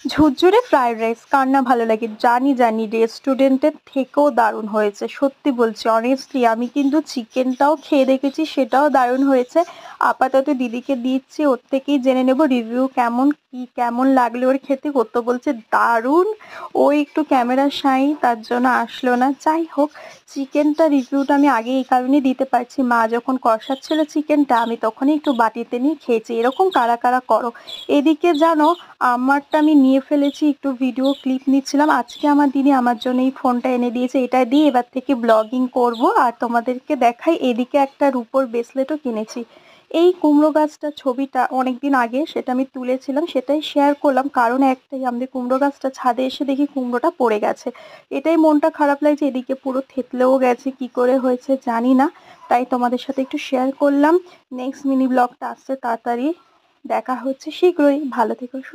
ঝুরঝুরে fried rice কার না ভালো লাগে? জানি রেস্টুরেন্টের থেকেও দারুণ হয়েছে। সত্যি বলছি অনেস্টলি আমি কিন্তু চিকেনটাও খেয়ে দেখেছি, সেটাও দারুণ হয়েছে। আপাতত দিদিকে দিচ্ছি, ওর থেকেই জেনে নেব রিভিউ কেমন, কি কেমন লাগলো ওর খেতে। ও তো বলছে দারুণ। ও একটু ক্যামেরার সাই তার জন্য আসলো না। যাই হোক, চিকেনটা রিভিউটা আমি আগে এই কারণেই দিতে পারছি, মা যখন কষাচ্ছিল চিকেনটা আমি তখনই একটু বাটিতে নিয়ে খেয়েছি। এরকম কারা কারা করো? এদিকে জানো, আমারটা আমি নিয়ে ফেলেছি, একটু ভিডিও ক্লিপ নিচ্ছিলাম। আজকে আমার দিদি আমার জন্য এই ফোনটা এনে দিয়েছে, এটা দিয়ে এবার থেকে ব্লগিং করব আর তোমাদেরকে দেখাই। এদিকে একটা রূপোর ব্রেসলেটও কিনেছি। এই কুমড়ো গাছটা ছবিটা অনেকদিন আগে সেটা আমি তুলেছিলাম, সেটাই শেয়ার করলাম। কারণ একটাই, আমাদের কুমড়ো গাছটা ছাদে এসে দেখি কুমড়োটা পড়ে গেছে। এটাই মনটা খারাপ লাগছে, এদিকে পুরো থেতলেও গেছে, কি করে হয়েছে জানি না। তাই তোমাদের সাথে একটু শেয়ার করলাম। নেক্সট মিনি ব্লগটা আসছে তাড়াতাড়ি, দেখা হচ্ছে শীঘ্রই। ভালো থেকো।